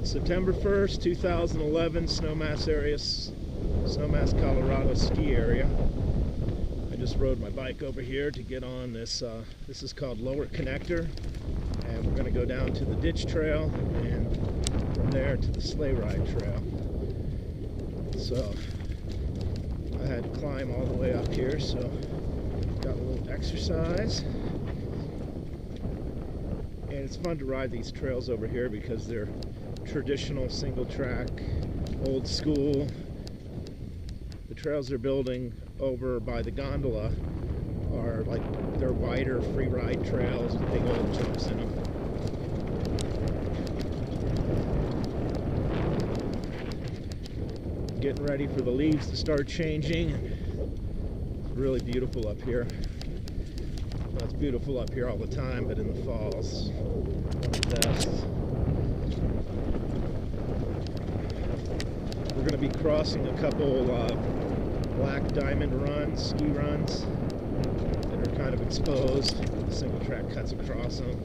September 1st, 2011, Snowmass, Colorado ski area. I just rode my bike over here to get on this, this is called Lower Connector, and we're going to go down to the ditch trail and from there to the sleigh ride trail. So I had to climb all the way up here, so got a little exercise. And it's fun to ride these trails over here because they're traditional single track, old school. The trails they're building over by the gondola are like, they're wider free ride trails with big old jumps in them. Getting ready for the leaves to start changing. It's really beautiful up here. Well, it's beautiful up here all the time, but in the fall it's one of the best. We're going to be crossing a couple black diamond runs, ski runs, that are kind of exposed. The single track cuts across them.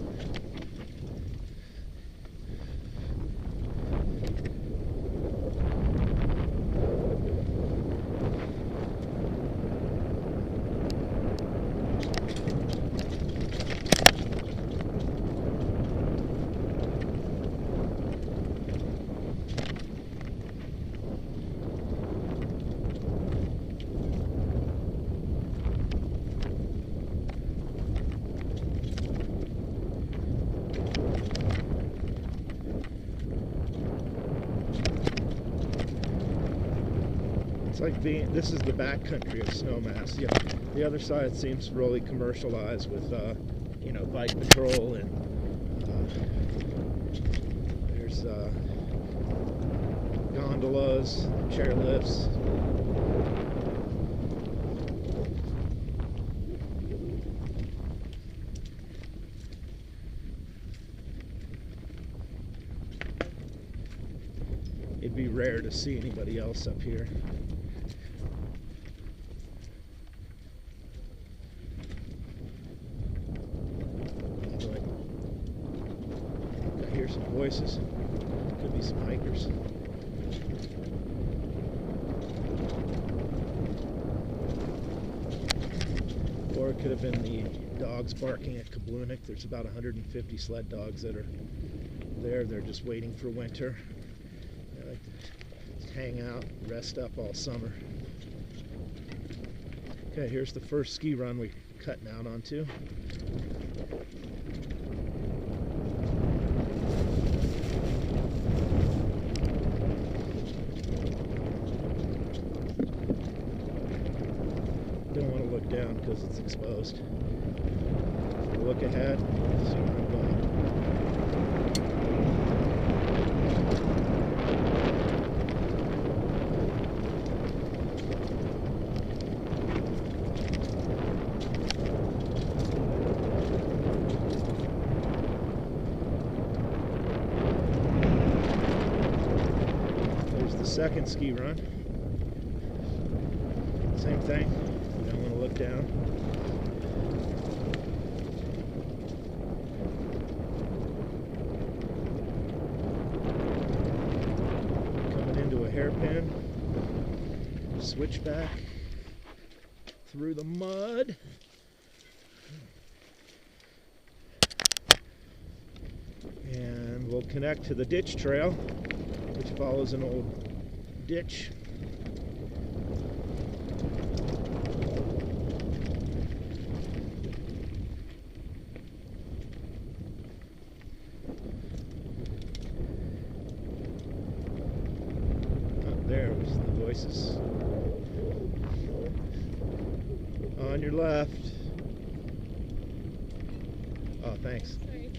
It's like this is the backcountry of Snowmass. Yeah, the other side seems really commercialized with, you know, bike patrol and there's gondolas, chairlifts. It'd be rare to see anybody else up here. I hear some voices. Could be some hikers. Or it could have been the dogs barking at Kablunik. There's about 150 sled dogs that are there. They're just waiting for winter. They like to hang out, rest up all summer. Okay, here's the first ski run we're cutting out onto. Don't want to look down because it's exposed. Look ahead, see where I'm going. There's the second ski run. Same thing. You don't want to look down. Coming into a hairpin, switchback through the mud. And we'll connect to the ditch trail, which follows an old ditch. There was the voices. On your left. Oh, thanks. Sorry.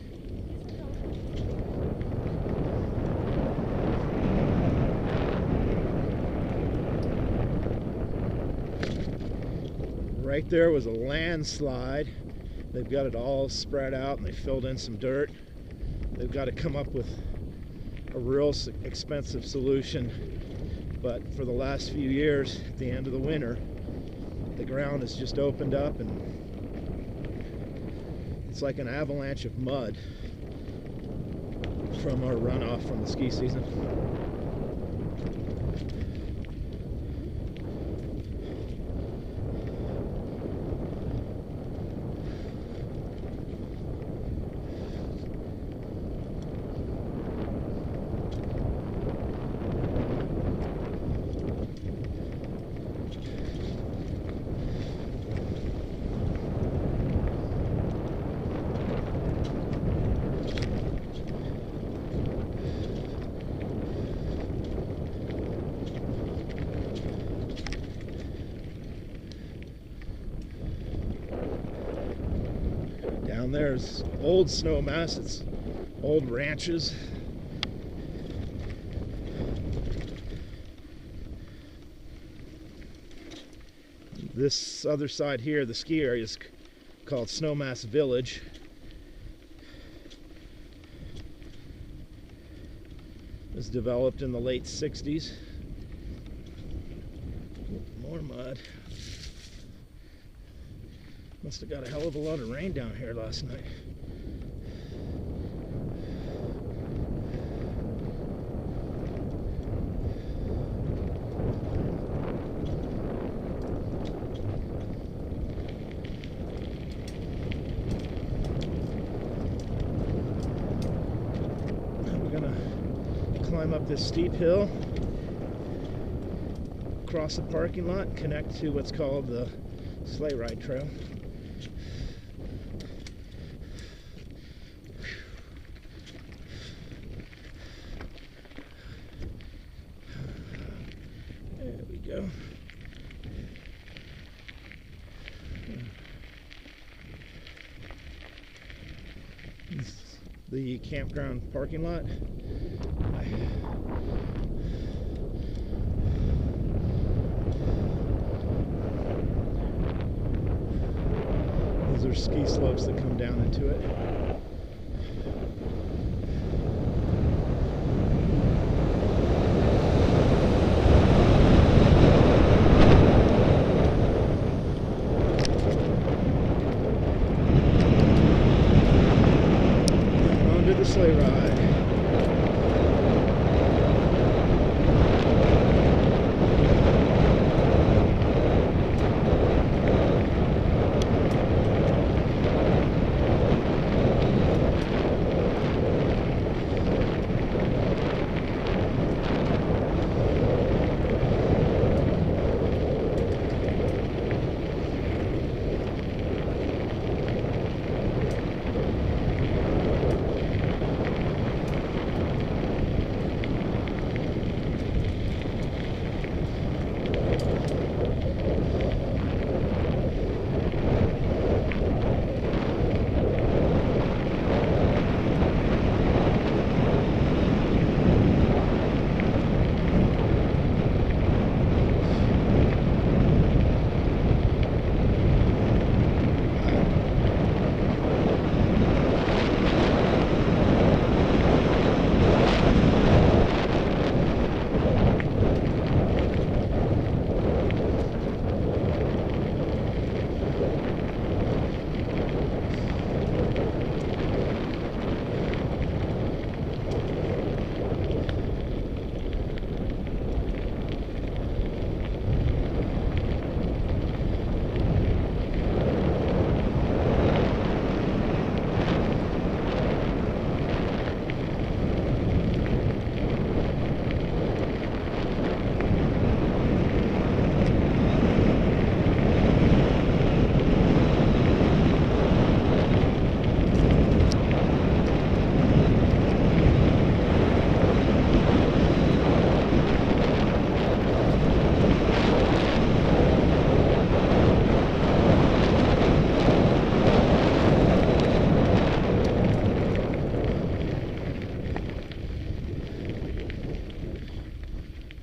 Right there was a landslide. They've got it all spread out and they filled in some dirt. They've got to come up with a real expensive solution. But for the last few years, at the end of the winter, the ground has just opened up and it's like an avalanche of mud from our runoff from the ski season. Down there's old Snowmass, it's old ranches. This other side here, the ski area, is called Snowmass Village. It was developed in the late 60s. More mud. Must have got a hell of a lot of rain down here last night. We're gonna climb up this steep hill, cross the parking lot, and connect to what's called the Sleigh Ride Trail. There we go. This is the campground parking lot. Those are ski slopes that come down into it. Onto the sleigh ride.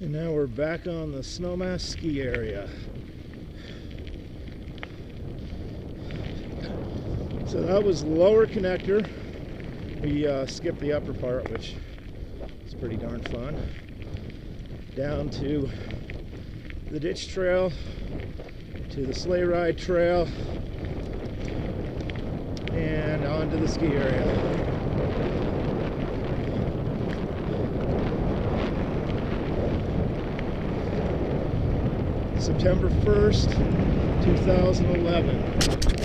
And now we're back on the Snowmass ski area. So that was lower connector. We skipped the upper part, which is pretty darn fun. Down to the ditch trail, to the sleigh ride trail, and onto the ski area. September 1st, 2011.